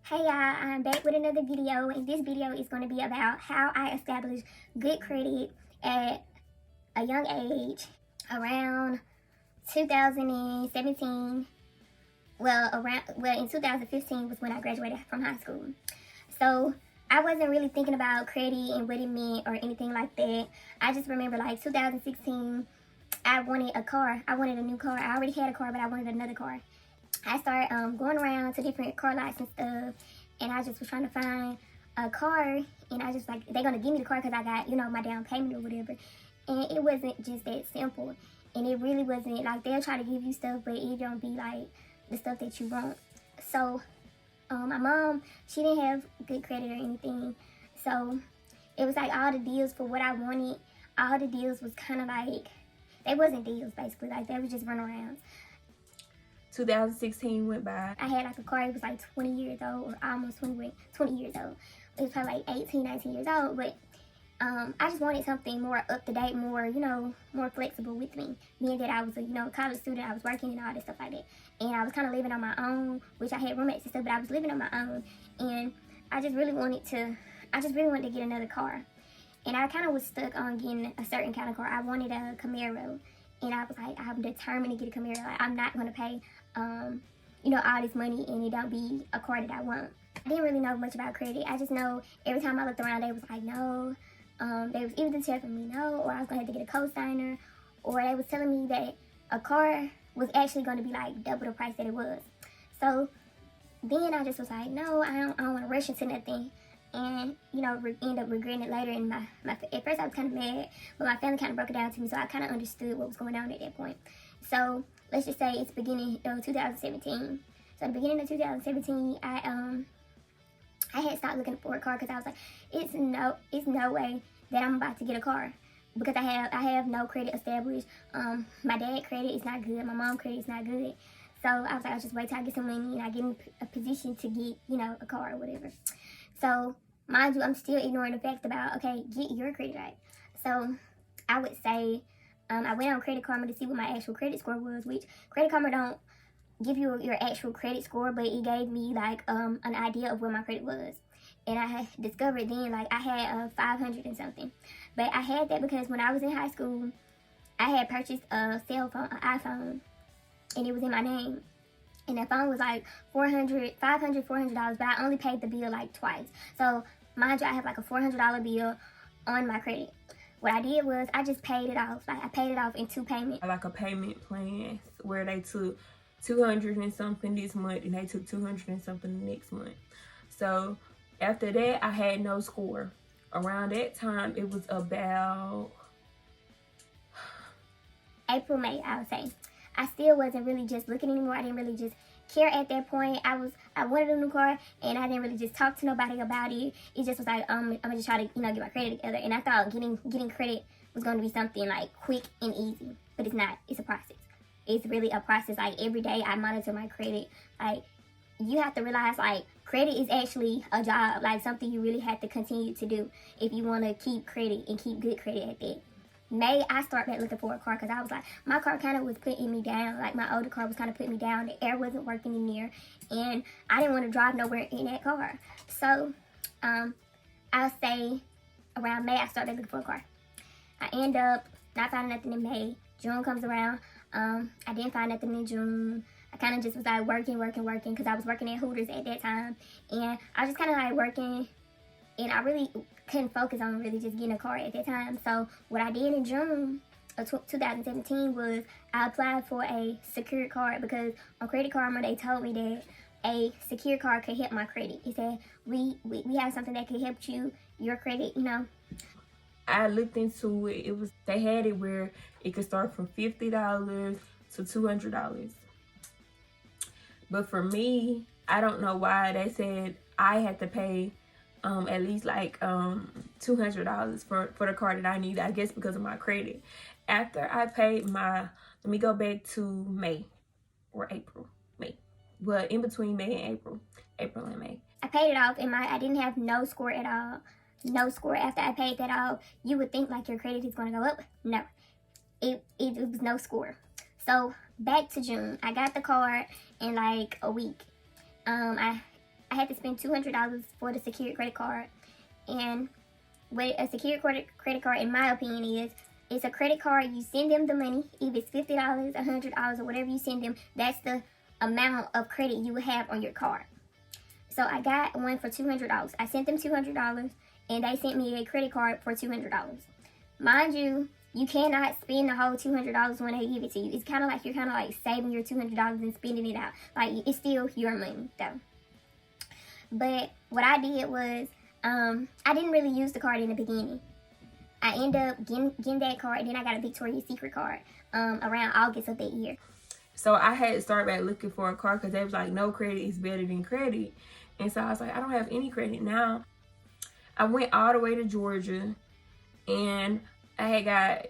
Hey y'all, I'm back with another video, and this video is going to be about how I established good credit at a young age, around 2017. In 2015 was when I graduated from high school. So I wasn't really thinking about credit and what it meant or anything like that. I just remember like 2016, I wanted a car. I wanted a new car. I already had a car, but I wanted another car. I started going around to different car lots and stuff, and I just was trying to find a car, and I just like, they're going to give me the car because I got, my down payment or whatever. And it wasn't just that simple, and it really wasn't, like, they'll try to give you stuff, but it don't be, like, the stuff that you want. So, my mom, she didn't have good credit or anything, so it was, like, all the deals for what I wanted, all the deals was kind of, like, they wasn't deals, basically, like, they was just runarounds. 2016 went by. I had like a car, it was like 20 years old, or almost 20 years old. It was probably like 18, 19 years old, but I just wanted something more up to date, more, more flexible with me. Being that I was a, college student, I was working and all that stuff like that. And I was kind of living on my own, which I had roommates and stuff, but I was living on my own. And I just really wanted to get another car. And I kind of was stuck on getting a certain kind of car. I wanted a Camaro. And I was like, I'm determined to get a Camaro. Like, I'm not going to pay, all this money and it don't be a car that I want. I didn't really know much about credit. I just know every time I looked around, they was like, no. They was either telling me no, or I was going to have to get a co-signer, or they was telling me that a car was actually going to be like double the price that it was. So then I just was like, no, I don't want to rush into nothing. And, end up regretting it later. And at first I was kind of mad, but my family kind of broke it down to me, so I kind of understood what was going on at that point. So let's just say it's beginning of 2017. So at the beginning of 2017, I had stopped looking for a car because I was like, it's no way that I'm about to get a car, because I have no credit established. My dad credit is not good. My mom credit is not good. So I was like, I'll just wait till I get some money and I get in a position to get, a car or whatever. So, mind you, I'm still ignoring the fact about, okay, get your credit right. So, I would say, I went on Credit Karma to see what my actual credit score was, which Credit Karma don't give you your actual credit score, but it gave me, like, an idea of where my credit was. And I had discovered then, like, I had 500 and something. But I had that because when I was in high school, I had purchased a cell phone, an iPhone, and it was in my name. And that phone was like $400, but I only paid the bill like twice. So, mind you, I have like a $400 bill on my credit. What I did was I just paid it off. Like, I paid it off in 2 payments. Like a payment plan where they took 200 and something this month and they took 200 and something the next month. So, after that, I had no score. Around that time, it was about April, May, I would say. I still wasn't really just looking anymore. I didn't really just care at that point. I wanted a new car, and I didn't really just talk to nobody about it. It just was like, I'm gonna just try to, get my credit together. And I thought getting credit was gonna be something like quick and easy, but it's not. It's a process. It's really a process. Like, every day I monitor my credit. Like, you have to realize, like, credit is actually a job, like something you really have to continue to do if you want to keep credit and keep good credit at that. May I start back looking for a car because I was like, my car kind of was putting me down. Like, my older car was kind of putting me down. The air wasn't working in there, and I didn't want to drive nowhere in that car. So, I'll say around May I started looking for a car. I end up not finding nothing in May. June comes around. I didn't find nothing in June. I kind of just was like working because I was working at Hooters at that time, and I was just kind of like working, and I really couldn't focus on really just getting a car at that time. So what I did in June of 2017 was I applied for a secured card, because on Credit Karma they told me that a secure card could help my credit. It said we have something that could help your credit, I looked into it. They had it where it could start from $50 to $200. But for me, I don't know why they said I had to pay at least like $200 for the car that I need. I guess because of my credit. After I paid let me go back to May or April. May. Well, in between May and April and May. I paid it off, and I didn't have no score at all. No score after I paid that off. You would think like your credit is going to go up. No, it was no score. So back to June, I got the card in like a week. I I had to spend $200 for the secured credit card. And what a secured credit card, in my opinion, is, it's a credit card. You send them the money, if it's $50, $100, or whatever you send them, that's the amount of credit you will have on your card. So I got one for $200. I sent them $200, and they sent me a credit card for $200. Mind you, you cannot spend the whole $200 when they give it to you. It's kind of like you're kind of like saving your $200 and spending it out. Like, it's still your money though. But what I did was, I didn't really use the card in the beginning. I ended up getting that card, and then I got a Victoria's Secret card around August of that year. So I had to start back looking for a card because they was like, no credit is better than credit. And so I was like, I don't have any credit now. I went all the way to Georgia, and I had got,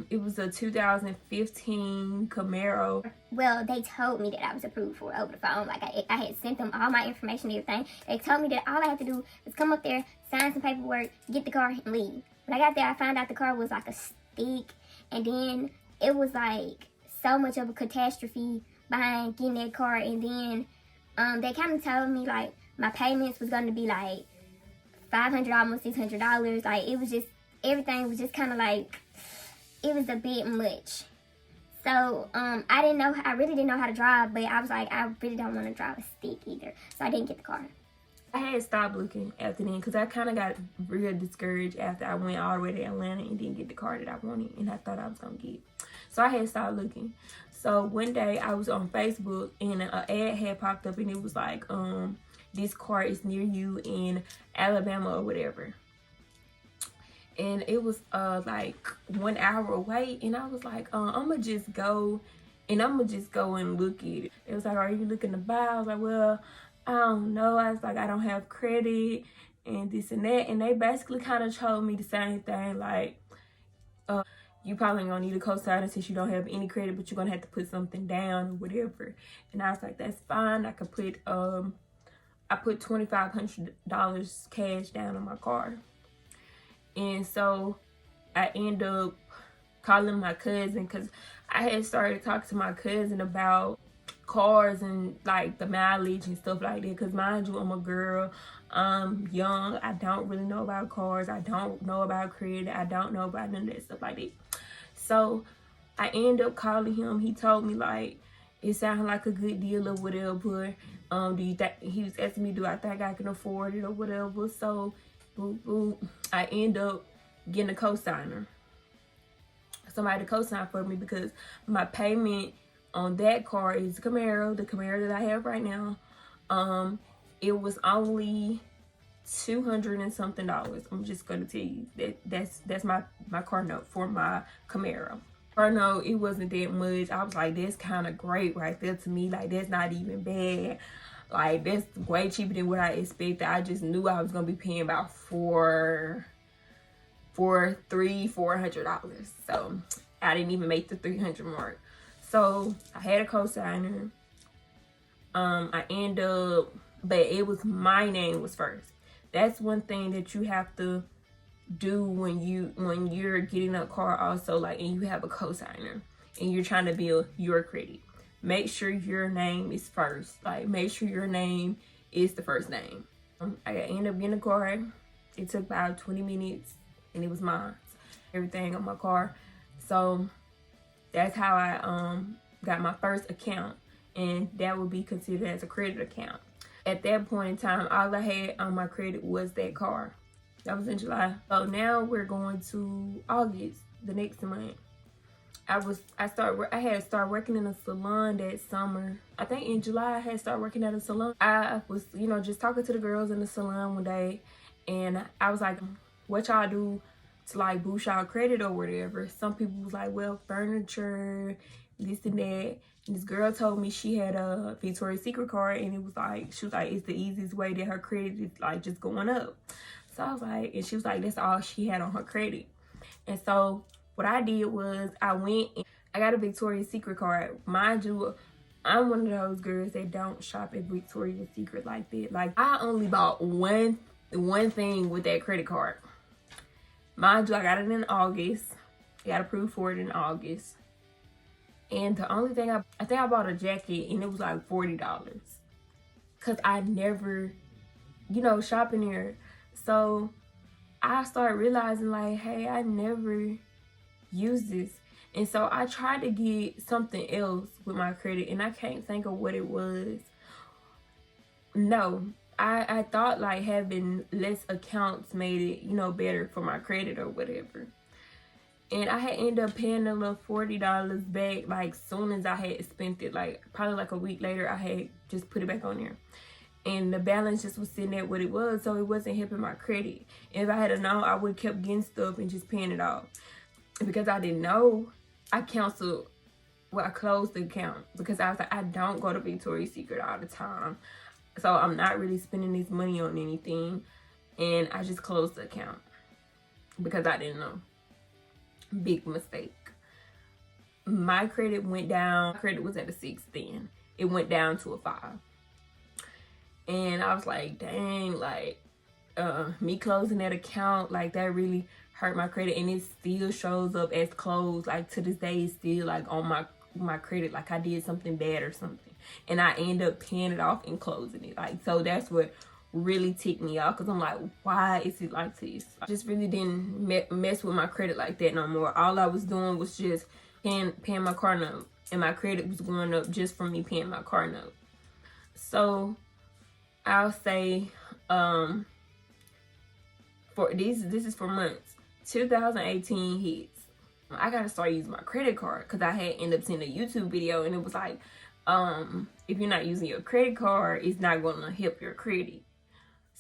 it was a 2015 Camaro. Well, they told me that I was approved for it over the phone. Like, I had sent them all my information and everything. They told me that all I had to do was come up there, sign some paperwork, get the car, and leave. When I got there, I found out the car was like a stick, and then it was like so much of a catastrophe behind getting that car. And then they kind of told me like my payments was going to be like $500, almost $600. Like, it was just, everything was just kind of like, it was a bit much. So I really didn't know how to drive, but I was like, I really don't want to drive a stick either. So I didn't get the car. I had stopped looking after then because I kind of got real discouraged after I went all the way to Atlanta and didn't get the car that I wanted and I thought I was going to get. So I had stopped looking. So one day I was on Facebook and an ad had popped up, and it was like, this car is near you in Alabama or whatever. And it was like 1 hour away, and I was like, I'm gonna just go and look at it. It was like, are you looking to buy? I was like, well, I don't know. I was like, I don't have credit and this and that. And they basically kind of told me the same thing, like, you probably gonna need a cosigner since you don't have any credit, but you're gonna have to put something down or whatever. And I was like, that's fine. I could put I put $2,500 cash down on my car. And so I end up calling my cousin, because I had started talking to my cousin about cars and like the mileage and stuff like that. Because mind you, I'm a girl, I'm young, I don't really know about cars, I don't know about credit, I don't know about none of that stuff like that. So I end up calling him. He told me like it sounded like a good deal or whatever. Do you think, he was asking me, do I think I can afford it or whatever? So I end up getting a cosigner, somebody to cosign for me, because my payment on that car is the Camaro that I have right now. It was only $200 and something. I'm just gonna tell you that's my car note for my Camaro. Car note, it wasn't that much. I was like, that's kind of great right there to me. Like, that's not even bad. Like, that's way cheaper than what I expected. I just knew I was gonna be paying about $400. So I didn't even make the 300 mark. So I had a cosigner. I end up, but it was, my name was first. That's one thing that you have to do when you're getting a car also, like, and you have a cosigner and you're trying to build your credit. Make sure your name is first. Like, make sure your name is the first name. I ended up getting a car. It took about 20 minutes and it was mine. Everything on my car. So that's how I got my first account, and that would be considered as a credit account. At that point in time, all I had on my credit was that car. That was in July. So now we're going to August, the next month. I had started working in a salon that summer. I think in July I had started working at a salon. I was, just talking to the girls in the salon one day, and I was like, what y'all do to like boost y'all credit or whatever? Some people was like, well, furniture, this and that. And this girl told me she had a Victoria's Secret card, and it was like, she was like, it's the easiest way that her credit is like just going up. So I was like, and she was like, that's all she had on her credit. And so what I did was I went and I got a Victoria's Secret card. Mind you, I'm one of those girls that don't shop at Victoria's Secret like that. Like, I only bought one thing with that credit card. Mind you, I got it in August. I got approved for it in August. And the only thing I think I bought a jacket, and it was like $40. because I never, shop in there. So I started realizing like, hey, I never use this. And so I tried to get something else with my credit, and I can't think of what it was. No, I thought like having less accounts made it, better for my credit or whatever. And I had ended up paying a little $40 back like soon as I had spent it. Like probably like a week later, I had just put it back on there. And the balance just was sitting at what it was, so it wasn't helping my credit. And if I had known, I would have kept getting stuff and just paying it off. And because I didn't know, I closed the account because I was like, I don't go to Victoria's Secret all the time. So I'm not really spending this money on anything. And I just closed the account because I didn't know. Big mistake. My credit went down. Credit was at a 6 then. It went down to a 5. And I was like, dang, like, me closing that account, like, that really hurt my credit. And it still shows up as closed. Like, to this day, it's still, like, on my credit. Like, I did something bad or something. And I end up paying it off and closing it. Like, so that's what really ticked me off, because I'm like, why is it like this? I just really didn't mess with my credit like that no more. All I was doing was just paying my car note, and my credit was going up just from me paying my car note. So I'll say for this is for months. 2018 hits. I gotta start using my credit card because I had ended up seeing a YouTube video, and it was like, if you're not using your credit card, it's not gonna help your credit.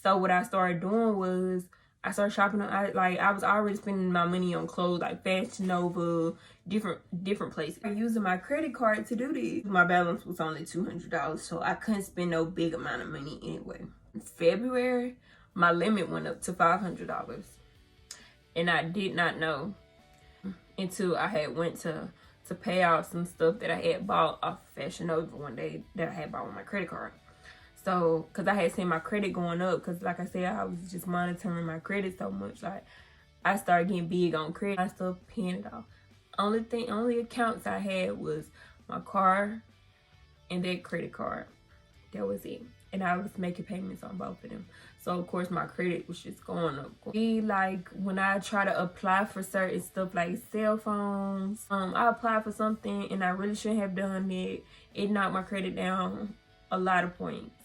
So what I started doing was I started shopping on, I was already spending my money on clothes like Fashion Nova, different places. I'm using my credit card to do this. My balance was only $200, so I couldn't spend no big amount of money anyway. In February, my limit went up to $500, and I did not know until I had went to pay off some stuff that I had bought off Fashion Nova one day that I had bought with my credit card. So, because I had seen my credit going up, because like I said, I was just monitoring my credit so much. Like, I started getting big on credit. I started paying it off. Only accounts I had was my car and that credit card. That was it. And I was making payments on both of them. So, of course, my credit was just going up. Like, when I try to apply for certain stuff like cell phones, I applied for something and I really shouldn't have done it. It knocked my credit down a lot of points.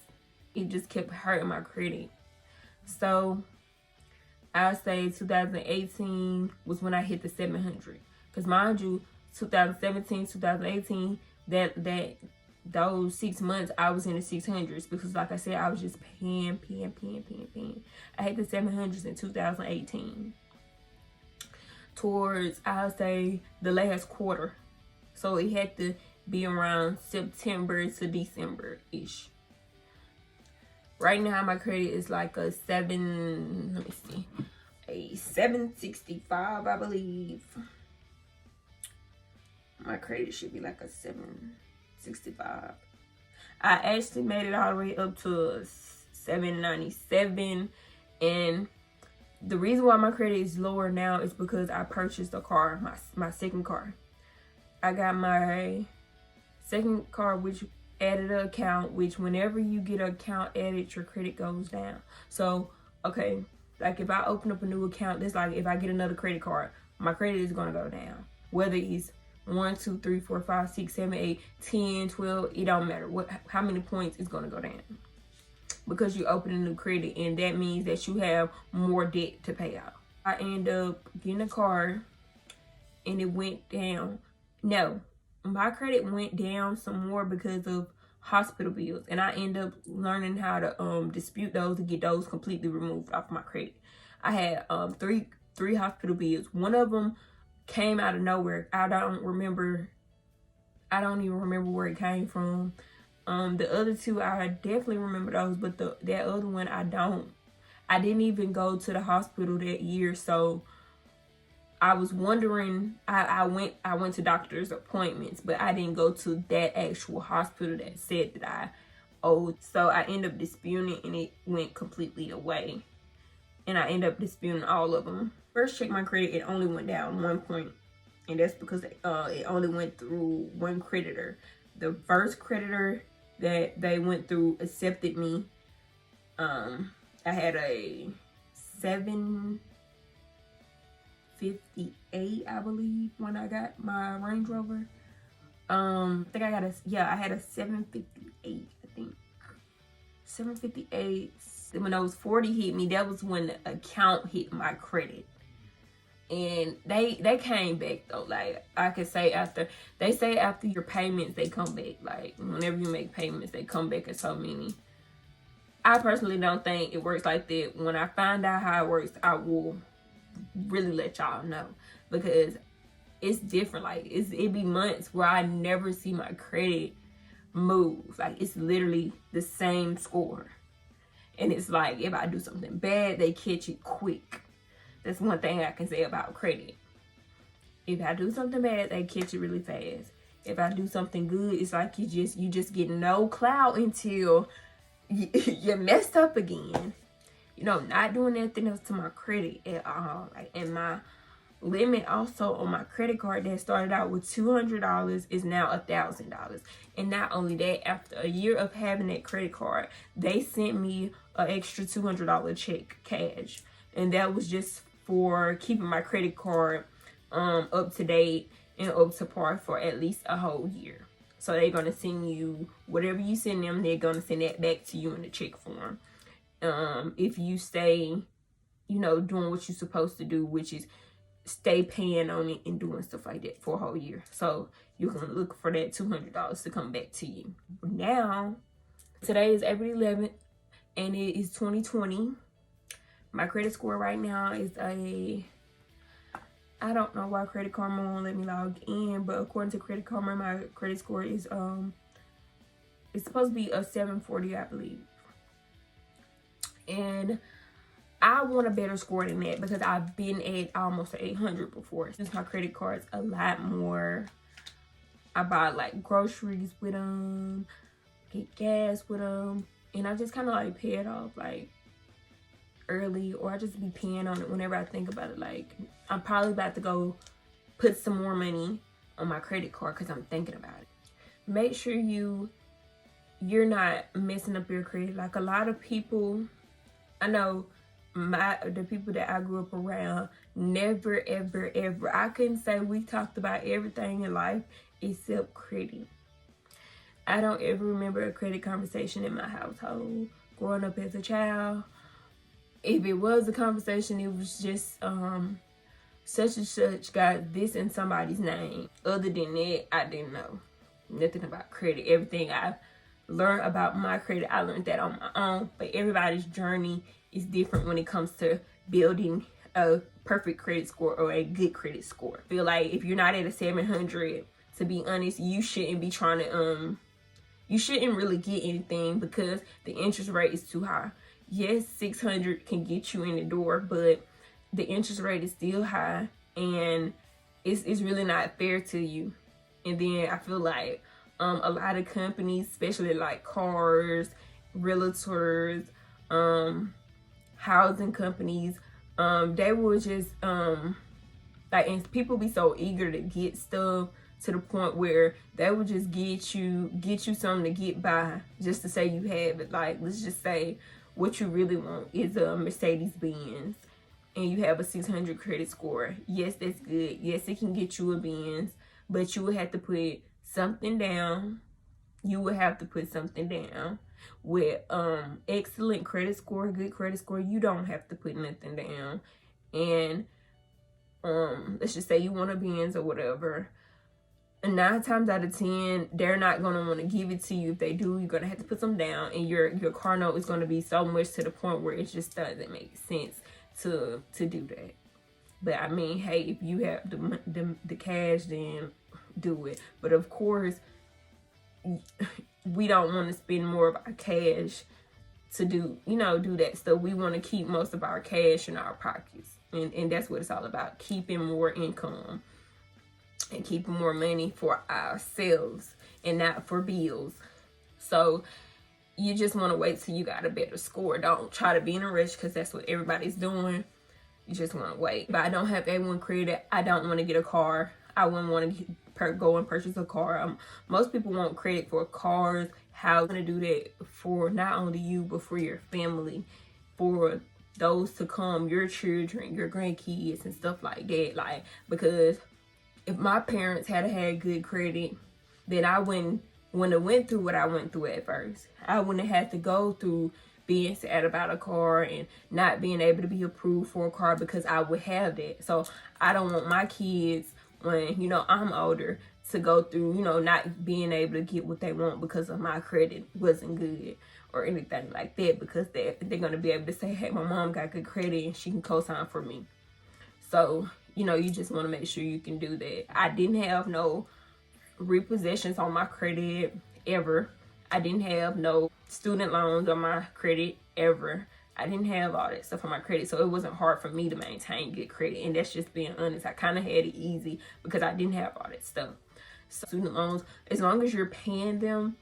It just kept hurting my credit. So I'll say 2018 was when I hit the 700. Because mind you, 2017, 2018, those 6 months I was in the 600s, because like I said, I was just paying. I hit the 700s in 2018. Towards, I'll say, the last quarter. So it had to be around September to December-ish. Right now, my credit is like a 765, I believe. My credit should be like a 765. I actually made it all the way up to 797. And the reason why my credit is lower now is because I purchased a car, my second car. I got my second car, which added an account, which whenever you get an account added, your credit goes down. So, okay, like if I open up a new account, that's like if I get another credit card, my credit is going to go down. Whether it's 1, 2, 3, 4, 5, 6, 7, 8, 10, 12, it don't matter how many points it's going to go down. Because you open a new credit, and that means that you have more debt to pay out. I end up getting a car, and it went down. No, my credit went down some more because of hospital bills, and I end up learning how to dispute those and get those completely removed off my credit. I had three hospital bills. One of them came out of nowhere. I don't even remember where it came from. The other two, I definitely remember those, but that other one, I don't. I didn't even go to the hospital that year, so I was wondering. I went to doctor's appointments, but I didn't go to that actual hospital that said that I owed. So I ended up disputing it, and it went completely away. And I ended up disputing all of them. First check my credit, it only went down 1 point, and that's because it only went through one creditor. The first creditor that they went through accepted me. I had a 758, I believe, when I got my Range Rover. I think I had a 758, I think. 758. When those 40 hit me, that was when the account hit my credit. And they came back though. Like, I could say after your payments, they come back. Like, whenever you make payments, they come back at so many. I personally don't think it works like that. When I find out how it works, I will really let y'all know, because it's different. Like, it be months where I never see my credit move. Like, it's literally the same score. And it's like, if I do something bad, they catch it quick. That's one thing I can say about credit. If I do something bad, they catch it really fast. If I do something good, it's like you just get no clout until you messed up again. You know, not doing anything else to my credit at all. Like, and my limit also on my credit card that started out with $200 is now $1,000. And not only that, after a year of having that credit card, they sent me an extra $200 check cash, and that was just for keeping my credit card up to date and up to par for at least a whole year. So they're gonna send you whatever you send them, they're gonna send that back to you in a check form. If you stay, you know, doing what you're supposed to do, which is stay paying on it and doing stuff like that for a whole year. So you can look for that $200 to come back to you. Now, today is April 11th and it is 2020. My credit score right now is I don't know why Credit Karma won't let me log in, but according to Credit Karma, my credit score is it's supposed to be a 740, I believe. And I want a better score than that, because I've been at almost 800 before. Since my credit card's a lot more, I buy like groceries with them, get gas with them, and I just kind of like pay it off like early, or I just be paying on it whenever I think about it. Like, I'm probably about to go put some more money on my credit card because I'm thinking about it. Make sure you're not messing up your credit. Like, a lot of people, I know the people that I grew up around, never ever ever, I couldn't say we talked about everything in life except credit. I don't ever remember a credit conversation in my household growing up as a child. If it was a conversation, it was just such and such got this in somebody's name. Other than that, I didn't know nothing about credit. Everything I learned about my credit, I learned that on my own. But everybody's journey is different when it comes to building a perfect credit score or a good credit score. I feel like if you're not at a 700, to be honest, you shouldn't be trying to you shouldn't really get anything, because the interest rate is too high. Yes, 600 can get you in the door, but the interest rate is still high, and it's really not fair to you. And then I feel like a lot of companies, especially like cars, realtors, housing companies, they will just like, and people be so eager to get stuff to the point where they will just get you something to get by just to say you have it. Like, let's just say what you really want is a Mercedes-Benz and you have a 600 credit score. Yes, that's good. Yes, it can get you a Benz, but you would have to put something down. You would have to put something down. With excellent credit score, good credit score, you don't have to put nothing down. And let's just say you want a Benz or whatever. And 9 times out of 10, they're not going to want to give it to you. If they do, you're going to have to put some down. And your car note is going to be so much to the point where it just doesn't make sense to do that. But I mean, hey, if you have the cash, then do it. But of course, we don't want to spend more of our cash to do that stuff. We want to keep most of our cash in our pockets. And that's what it's all about. Keeping more income and keeping more money for ourselves and not for bills. So you just want to wait till you got a better score. Don't try to be in a rush, because that's what everybody's doing. You just want to wait. But I don't have A1 credit. I don't want to get a car. I wouldn't want to go and purchase a car. Most people want credit for cars. How you going to do that for not only you, but for your family, for those to come, your children, your grandkids, and stuff like that. Like, because if my parents had had good credit, then I wouldn't have went through what I went through at first. I wouldn't have had to go through being sad about a car and not being able to be approved for a car, because I would have that. So I don't want my kids, when, you know, I'm older, to go through, you know, not being able to get what they want because of my credit wasn't good or anything like that, because they're going to be able to say, hey, my mom got good credit and she can co-sign for me. So, you know, you just want to make sure you can do that. I didn't have no repossessions on my credit ever. I didn't have no student loans on my credit ever. I didn't have all that stuff on my credit, so it wasn't hard for me to maintain good credit. And that's just being honest. I kind of had it easy because I didn't have all that stuff. So student loans, as long as you're paying them,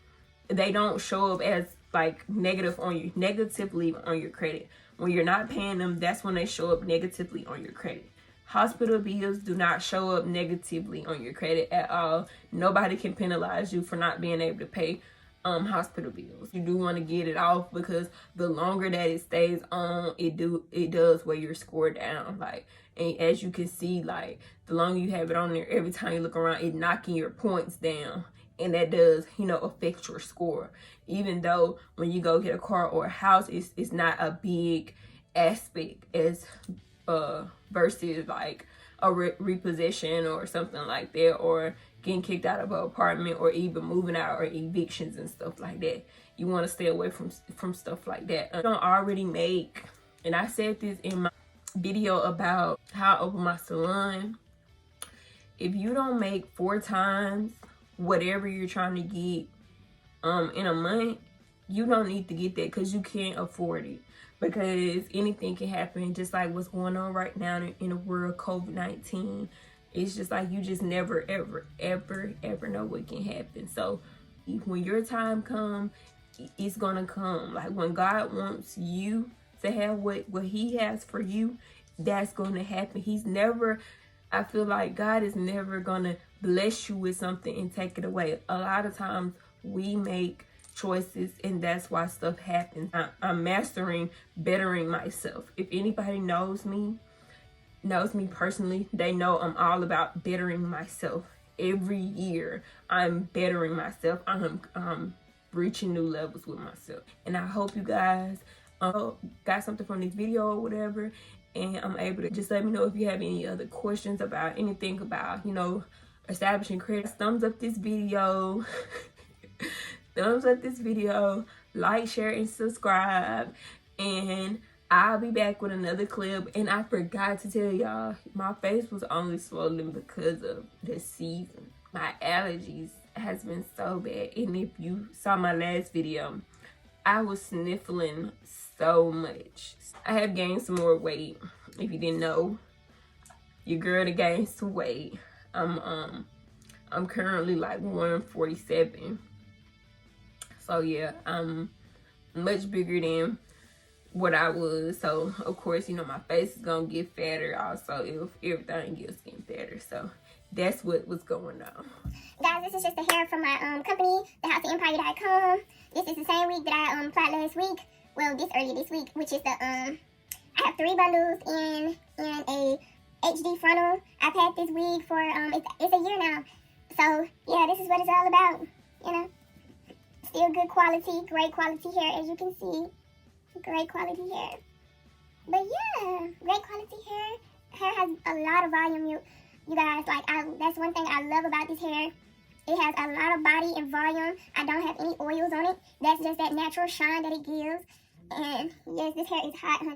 they don't show up as like negatively on your credit. When you're not paying them, that's when they show up negatively on your credit. Hospital bills do not show up negatively on your credit at all. Nobody can penalize you for not being able to pay hospital bills. You do want to get it off, because the longer that it stays on, it does weigh your score down. Like, and as you can see, like, the longer you have it on there, every time you look around, it knocking your points down, and that does, you know, affect your score. Even though when you go get a car or a house, it's not a big aspect as versus like a repossession or something like that, or getting kicked out of an apartment, or even moving out, or evictions and stuff like that. You want to stay away from stuff like that. I don't already make, and I said this in my video about how I open my salon, if you don't make 4 times whatever you're trying to get in a month, you don't need to get that, because you can't afford it. Because anything can happen, just like what's going on right now in the world, COVID-19. It's just like, you just never, ever, ever, ever know what can happen. So when your time comes, it's going to come. Like, when God wants you to have what he has for you, that's going to happen. I feel like God is never going to bless you with something and take it away. A lot of times we make choices, and that's why stuff happens. I'm mastering bettering myself. If anybody knows me personally, they know I'm all about bettering myself. Every year I'm bettering myself. I'm reaching new levels with myself. And I hope you guys got something from this video or whatever, and I'm able to just let me know if you have any other questions about anything about, you know, establishing credit. Thumbs up this video. Thumbs up this video, like, share, and subscribe. And I'll be back with another clip. And I forgot to tell y'all, my face was only swollen because of the season. My allergies has been so bad. And if you saw my last video, I was sniffling so much. I have gained some more weight. If you didn't know, your girl done gained some weight. I'm currently like 147. So yeah, I'm much bigger than what I was. So of course, you know, my face is gonna get fatter also if everything gets getting fatter. So that's what was going on. Guys, this is just the hair from my company, thehouseofempire.com. This is the same wig that I applied last week. Well, earlier this week, which is the I have 3 bundles in a HD frontal. I've had this wig for it's a year now. So yeah, this is what it's all about. You know, still good quality, great quality hair, as you can see. Great quality hair. But yeah, great quality hair. Hair has a lot of volume, you guys. Like, that's one thing I love about this hair. It has a lot of body and volume. I don't have any oils on it. That's just that natural shine that it gives. And yes, this hair is hot, honey.